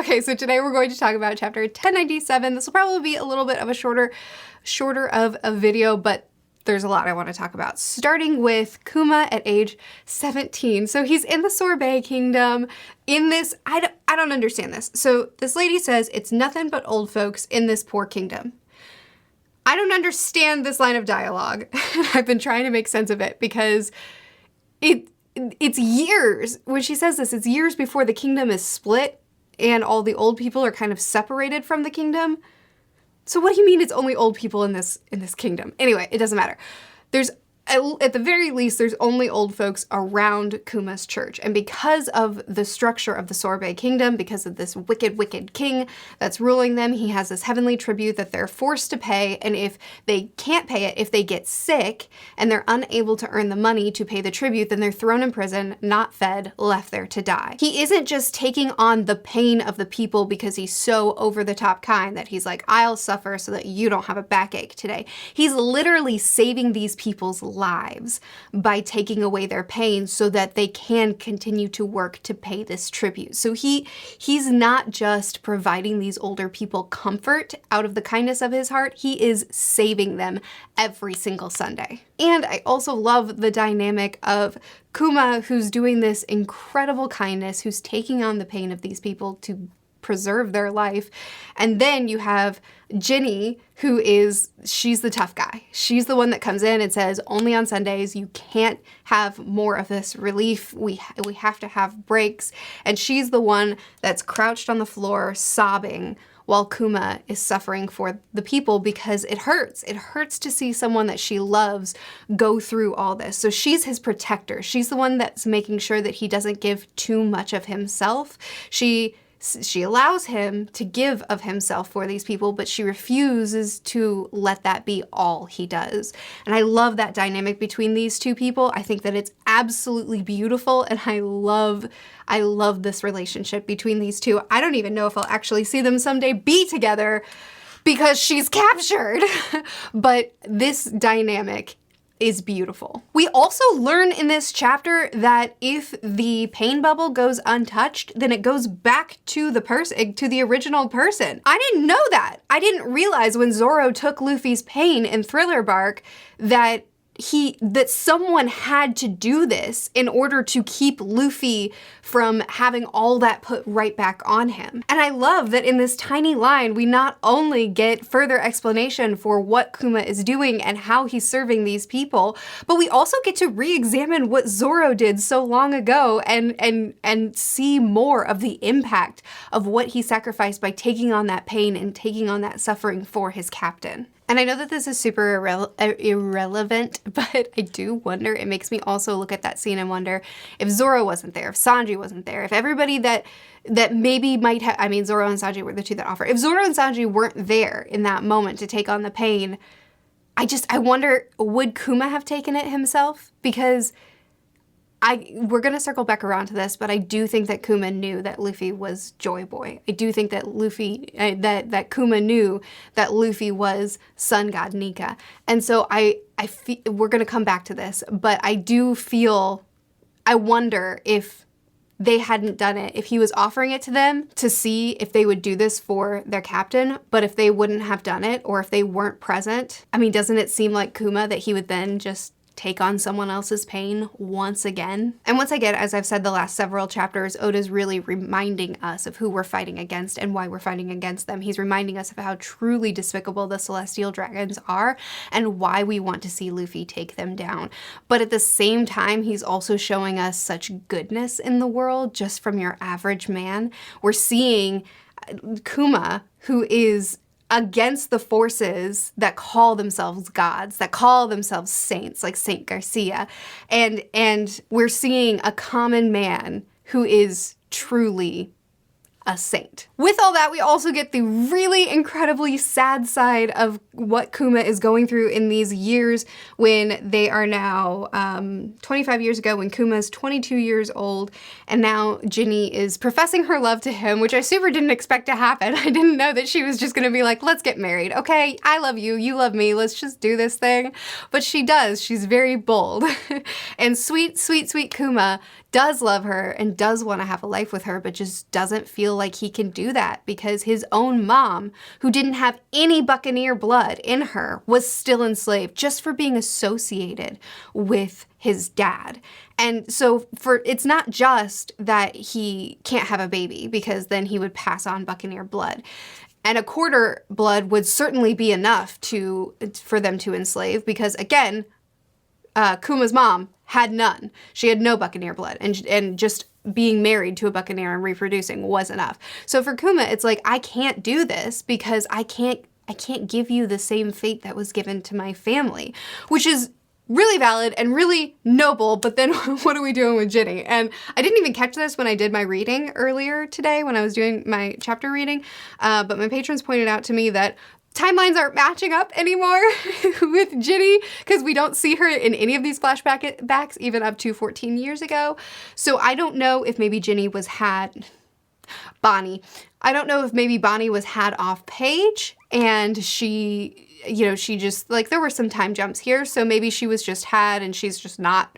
Okay, so today we're going to talk about chapter 1097. This will probably be a little bit of a shorter of a video, but there's a lot I want to talk about, starting with Kuma at age 17. So he's in the Sorbet kingdom. In this, I don't understand this. So this lady says it's nothing but old folks in this poor kingdom. I don't understand this line of dialogue. I've been trying to make sense of it because it's years, when she says this, it's years before the kingdom is split and all the old people are kind of separated from the kingdom. So what do you mean it's only old people in this kingdom? Anyway, it doesn't matter. There's, at the very least, there's only old folks around Kuma's church. And because of the structure of the Sorbet kingdom, because of this wicked, wicked king that's ruling them, he has this heavenly tribute that they're forced to pay. And if they can't pay it, if they get sick and they're unable to earn the money to pay the tribute, then they're thrown in prison, not fed, left there to die. He isn't just taking on the pain of the people because he's so over the top kind that he's like, I'll suffer so that you don't have a backache today. He's literally saving these people's lives by taking away their pain so that they can continue to work to pay this tribute. So he's not just providing these older people comfort out of the kindness of his heart, he is saving them every single Sunday. And I also love the dynamic of Kuma, who's doing this incredible kindness, who's taking on the pain of these people to preserve their life. And then you have Ginny, she's the tough guy. She's the one that comes in and says, only on Sundays, you can't have more of this relief. We have to have breaks. And she's the one that's crouched on the floor sobbing while Kuma is suffering for the people because it hurts. It hurts to see someone that she loves go through all this. So she's his protector. She's the one that's making sure that he doesn't give too much of himself. She allows him to give of himself for these people, but she refuses to let that be all he does. And I love that dynamic between these two people. I think that it's absolutely beautiful, and I love this relationship between these two. I don't even know if I'll actually see them someday be together because she's captured, but this dynamic is beautiful. We also learn in this chapter that if the pain bubble goes untouched, then it goes back to the person, to the original person. I didn't know that. I didn't realize when Zoro took Luffy's pain in Thriller Bark that someone had to do this in order to keep Luffy from having all that put right back on him. And I love that in this tiny line, we not only get further explanation for what Kuma is doing and how he's serving these people, but we also get to re-examine what Zoro did so long ago and see more of the impact of what he sacrificed by taking on that pain and taking on that suffering for his captain. And I know that this is super irrelevant, but I do wonder, it makes me also look at that scene and wonder if Zoro wasn't there, if Sanji wasn't there, if everybody that maybe might have, I mean, Zoro and Sanji were the two that offer. If Zoro and Sanji weren't there in that moment to take on the pain, I wonder, would Kuma have taken it himself? Because we're gonna circle back around to this, but I do think that Kuma knew that Luffy was Joy Boy. I do think that that Kuma knew that Luffy was Sun God Nika. And so I feel, we're gonna come back to this, but I wonder if they hadn't done it, if he was offering it to them to see if they would do this for their captain, but if they wouldn't have done it, or if they weren't present, I mean, doesn't it seem like Kuma that he would then just take on someone else's pain once again? And once again, as I've said the last several chapters, Oda's really reminding us of who we're fighting against and why we're fighting against them. He's reminding us of how truly despicable the Celestial Dragons are and why we want to see Luffy take them down. But at the same time, he's also showing us such goodness in the world just from your average man. We're seeing Kuma, who is against the forces that call themselves gods, that call themselves saints, like Saint Garcia. And we're seeing a common man who is truly a saint. With all that, we also get the really incredibly sad side of what Kuma is going through in these years when they are now 25 years ago, when Kuma's 22 years old, and now Ginny is professing her love to him, which I super didn't expect to happen. I didn't know that she was just gonna be like, let's get married. Okay, I love you, you love me, let's just do this thing. But she does, she's very bold. And sweet, sweet, sweet Kuma does love her and does want to have a life with her, but just doesn't feel like he can do that because his own mom, who didn't have any Buccaneer blood in her, was still enslaved just for being associated with his dad. And so it's not just that he can't have a baby because then he would pass on Buccaneer blood. And a quarter blood would certainly be enough for them to enslave because, again, Kuma's mom had none. She had no Buccaneer blood, and just being married to a Buccaneer and reproducing was enough. So for Kuma, it's like, I can't do this because I can't give you the same fate that was given to my family, which is really valid and really noble. But then what are we doing with Ginny? And I didn't even catch this when I did my reading earlier today when I was doing my chapter reading, but my patrons pointed out to me that timelines aren't matching up anymore with Ginny because we don't see her in any of these flashbacks, even up to 14 years ago. So I don't know if maybe Bonnie. I don't know if maybe Bonnie was had off page and she just, like, there were some time jumps here. So maybe she was just had and she's just not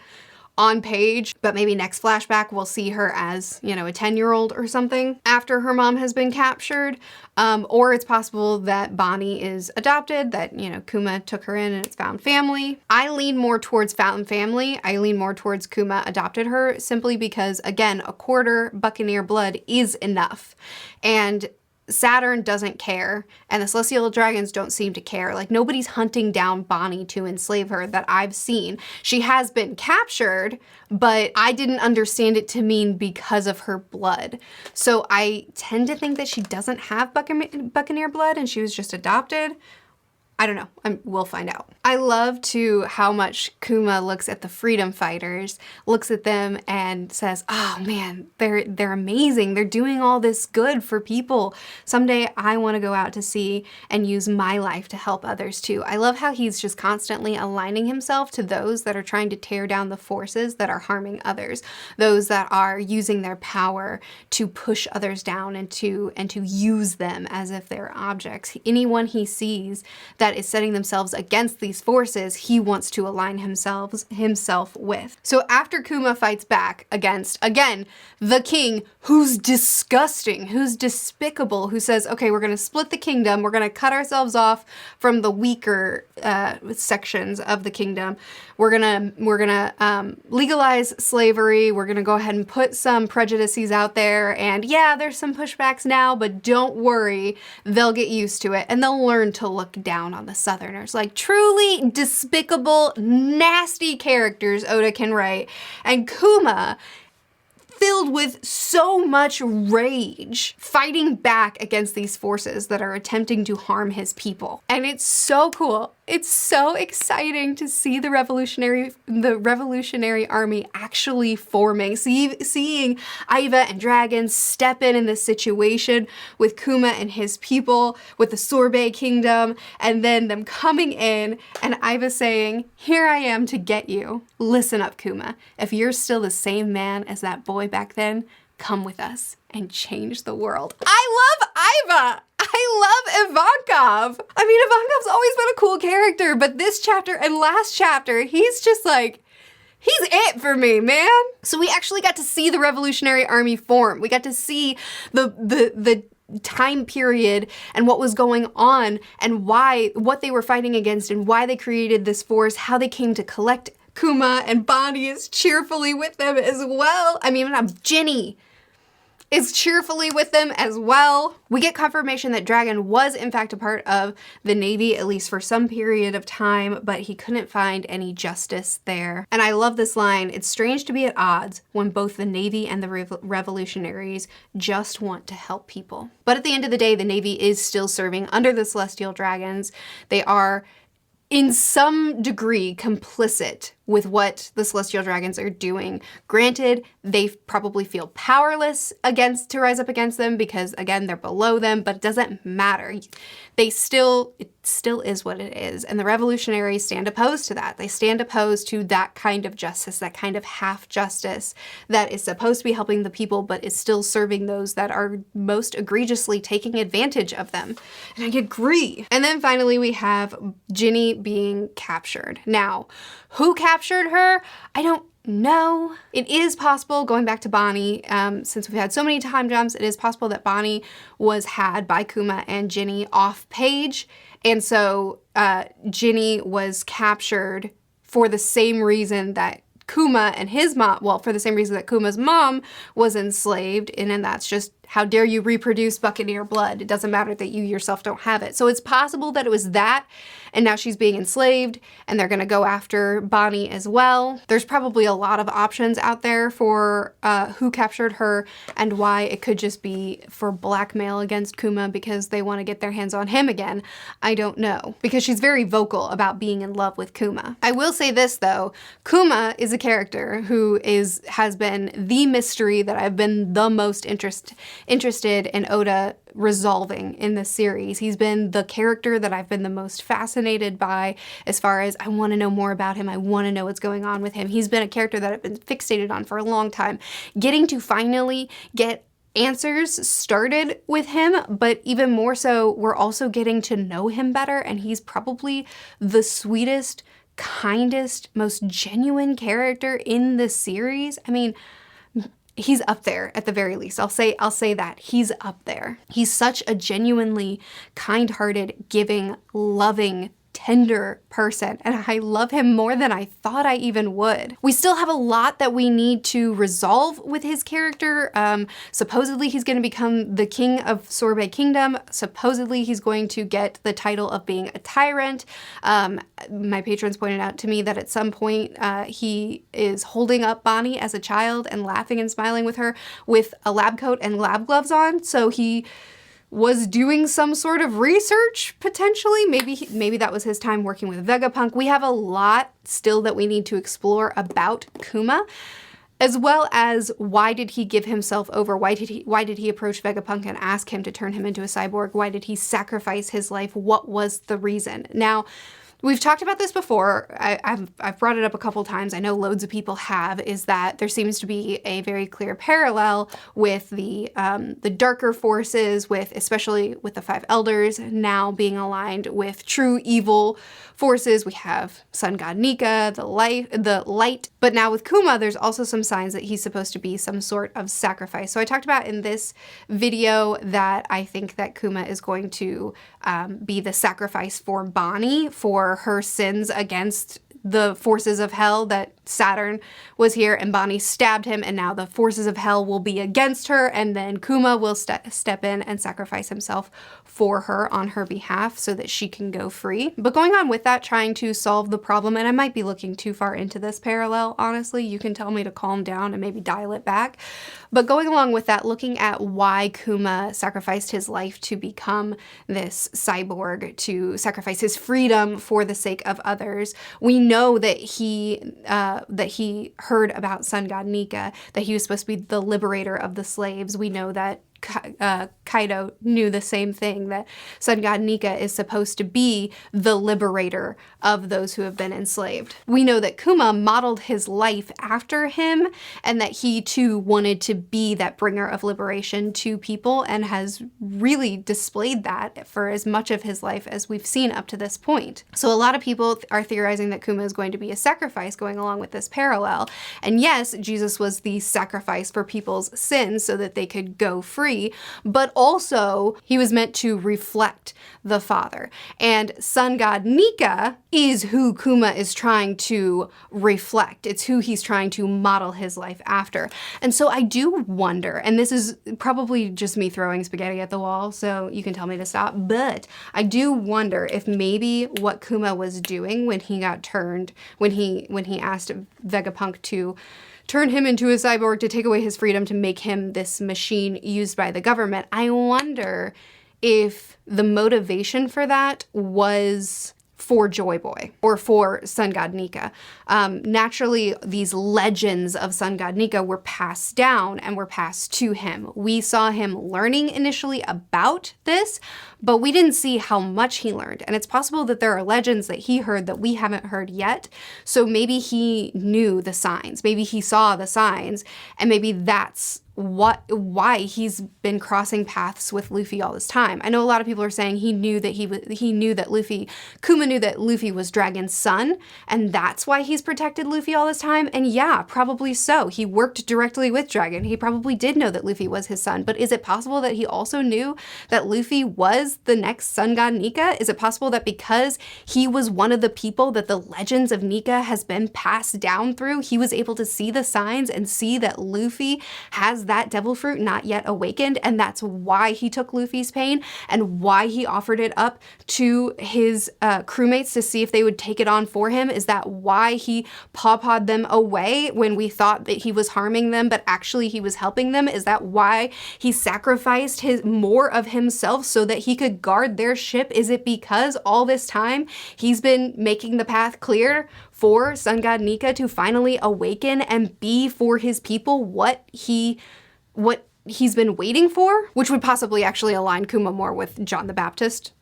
on page, but maybe next flashback we'll see her as, a 10-year-old or something after her mom has been captured. Or it's possible that Bonnie is adopted, that, Kuma took her in and it's found family. I lean more towards found family. I lean more towards Kuma adopted her simply because, again, a quarter Buccaneer blood is enough. And Saturn doesn't care, and the Celestial Dragons don't seem to care. Like, nobody's hunting down Bonnie to enslave her that I've seen. She has been captured, but I didn't understand it to mean because of her blood. So I tend to think that she doesn't have Buccaneer blood and she was just adopted. I don't know. We'll find out. I love too how much Kuma looks at the freedom fighters, looks at them and says, oh man, they're amazing. They're doing all this good for people. Someday I want to go out to sea and use my life to help others too. I love how he's just constantly aligning himself to those that are trying to tear down the forces that are harming others, those that are using their power to push others down and to use them as if they're objects. Anyone he sees that is setting themselves against these forces, he wants to align himself with. So after Kuma fights back against, again, the king, who's disgusting, who's despicable, who says, okay, we're gonna split the kingdom, we're gonna cut ourselves off from the weaker sections of the kingdom, we're gonna legalize slavery, we're gonna go ahead and put some prejudices out there, and yeah, there's some pushbacks now, but don't worry, they'll get used to it, and they'll learn to look down on the Southerners. Like, truly despicable, nasty characters Oda can write. And Kuma, filled with so much rage, fighting back against these forces that are attempting to harm his people. And it's so cool. It's so exciting to see the Revolutionary Army actually forming, seeing Iva and Dragon step in this situation with Kuma and his people, with the Sorbet Kingdom, and then them coming in and Iva saying, here I am to get you. Listen up, Kuma. If you're still the same man as that boy back then, come with us and change the world. I love Iva! I love Ivankov. I mean, Ivankov's always been a cool character, but this chapter and last chapter, he's just like, he's it for me, man. So we actually got to see the Revolutionary Army form. We got to see the time period and what was going on and what they were fighting against and why they created this force, how they came to collect Kuma, and Bonnie is cheerfully with them as well. I mean, Ginny is cheerfully with them as well. We get confirmation that Dragon was in fact a part of the Navy, at least for some period of time, but he couldn't find any justice there. And I love this line, it's strange to be at odds when both the Navy and the Revolutionaries just want to help people. But at the end of the day, the Navy is still serving under the Celestial Dragons. They are in some degree complicit with what the Celestial Dragons are doing. Granted, they probably feel powerless to rise up against them because, again, they're below them, but it doesn't matter. It still is what it is. And the Revolutionaries stand opposed to that. They stand opposed to that kind of justice, that kind of half justice that is supposed to be helping the people, but is still serving those that are most egregiously taking advantage of them. And I agree. And then finally, we have Ginny being captured. Now, who captured her? I don't know. It is possible, going back to Bonnie, since we've had so many time jumps, it is possible that Bonnie was had by Kuma and Ginny off page. And so Ginny was captured for the same reason that Kuma and his mom, well, for the same reason that Kuma's mom was enslaved, and then that's just, how dare you reproduce Buccaneer blood? It doesn't matter that you yourself don't have it. So it's possible that it was that, and now she's being enslaved, and they're gonna go after Bonnie as well. There's probably a lot of options out there for who captured her and why. It could just be for blackmail against Kuma because they want to get their hands on him again. I don't know, because she's very vocal about being in love with Kuma. I will say this though, Kuma is a character who has been the mystery that I've been the most interested in Oda resolving in this series. He's been the character that I've been the most fascinated by, as far as I want to know more about him. I want to know what's going on with him. He's been a character that I've been fixated on for a long time. Getting to finally get answers started with him, but even more so, we're also getting to know him better, and he's probably the sweetest, kindest, most genuine character in the series. I mean, he's up there at the very least. I'll say that. He's up there. He's such a genuinely kind-hearted, giving, loving, tender person, and I love him more than I thought I even would. We still have a lot that we need to resolve with his character. Supposedly he's going to become the king of Sorbet Kingdom. Supposedly he's going to get the title of being a tyrant. My patrons pointed out to me that at some point he is holding up Bonnie as a child and laughing and smiling with her with a lab coat and lab gloves on. So he was doing some sort of research, potentially. Maybe that was his time working with Vegapunk. We have a lot still that we need to explore about Kuma, as well as why did he give himself over? Why did he approach Vegapunk and ask him to turn him into a cyborg? Why did he sacrifice his life? What was the reason? Now, we've talked about this before. I've brought it up a couple times. I know loads of people have, is that there seems to be a very clear parallel with the darker forces, especially with the Five Elders now being aligned with true evil forces. We have Sun God Nika, the light. But now with Kuma, there's also some signs that he's supposed to be some sort of sacrifice. So I talked about in this video that I think that Kuma is going to be the sacrifice for Bonnie for her sins against the forces of hell, that Saturn was here and Bonnie stabbed him, and now the forces of hell will be against her, and then Kuma will step in and sacrifice himself for her on her behalf so that she can go free. But going on with that, trying to solve the problem, and I might be looking too far into this parallel, honestly. You can tell me to calm down and maybe dial it back. But going along with that, looking at why Kuma sacrificed his life to become this cyborg, to sacrifice his freedom for the sake of others. We know that he heard about Sun God Nika, that he was supposed to be the liberator of the slaves. We know that Kaido knew the same thing, that Sun God Nika is supposed to be the liberator of those who have been enslaved. We know that Kuma modeled his life after him, and that he too wanted to be that bringer of liberation to people, and has really displayed that for as much of his life as we've seen up to this point. So a lot of people are theorizing that Kuma is going to be a sacrifice going along with this parallel. And yes, Jesus was the sacrifice for people's sins so that they could go free, but also he was meant to reflect the Father. And Sun God Nika is who Kuma is trying to reflect. It's who he's trying to model his life after. And so I do wonder, and this is probably just me throwing spaghetti at the wall, so you can tell me to stop, but I do wonder if maybe what Kuma was doing when he got turned, when he asked Vegapunk to turn him into a cyborg, to take away his freedom, to make him this machine used by the government. I wonder if the motivation for that was for Joy Boy or for Sun God Nika. Naturally, these legends of Sun God Nika were passed down and were passed to him. We saw him learning initially about this, but we didn't see how much he learned. And it's possible that there are legends that he heard that we haven't heard yet. So maybe he knew the signs, maybe he saw the signs, and maybe that's why he's been crossing paths with Luffy all this time. I know a lot of people are saying Kuma knew that Luffy was Dragon's son, and that's why he's protected Luffy all this time. And yeah, probably so. He worked directly with Dragon. He probably did know that Luffy was his son, but is it possible that he also knew that Luffy was the next sun god Nika? Is it possible that because he was one of the people that the legends of Nika has been passed down through, he was able to see the signs and see that Luffy has that devil fruit not yet awakened, and that's why he took Luffy's pain and why he offered it up to his crewmates to see if they would take it on for him? Is that why he pawpawed them away when we thought that he was harming them, but actually he was helping them? Is that why he sacrificed more of himself so that he could guard their ship? Is it because all this time he's been making the path clear for Sun God Nika to finally awaken and be for his people what he's been waiting for? Which would possibly actually align Kuma more with John the Baptist.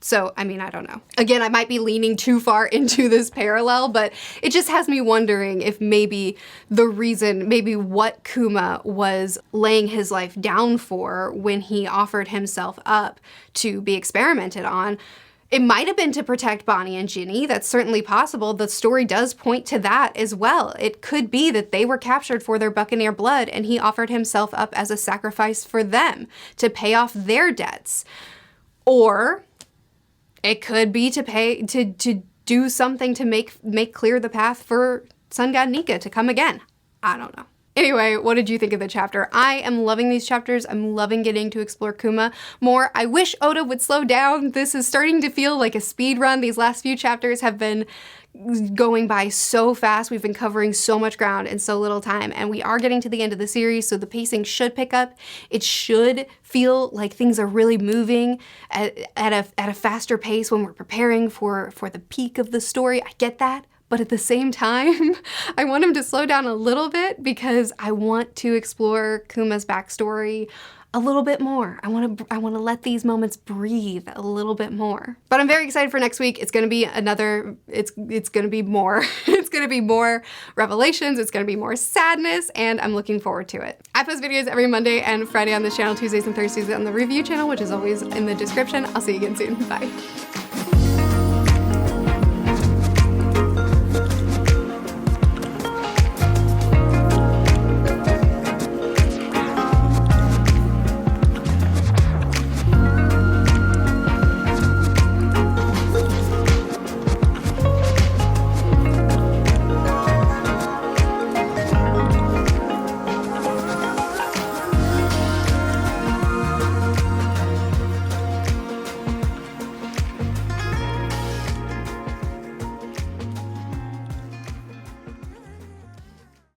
So, I mean, I don't know. Again, I might be leaning too far into this parallel, but it just has me wondering if maybe what Kuma was laying his life down for when he offered himself up to be experimented on, it might have been to protect Bonnie and Ginny. That's certainly possible. The story does point to that as well. It could be that they were captured for their Buccaneer blood and he offered himself up as a sacrifice for them to pay off their debts. Or it could be to do something to make clear the path for Sun God Nika to come again. I don't know. Anyway, what did you think of the chapter? I am loving these chapters. I'm loving getting to explore Kuma more. I wish Oda would slow down. This is starting to feel like a speed run. These last few chapters have been going by so fast. We've been covering so much ground in so little time, and we are getting to the end of the series, so the pacing should pick up. It should feel like things are really moving at a faster pace when we're preparing for the peak of the story. I get that. But at the same time, I want him to slow down a little bit because I want to explore Kuma's backstory a little bit more. I want to let these moments breathe a little bit more. But I'm very excited for next week. It's going to be it's going to be more. It's going to be more revelations. It's going to be more sadness, and I'm looking forward to it. I post videos every Monday and Friday on this channel, Tuesdays and Thursdays on the review channel, which is always in the description. I'll see you again soon. Bye.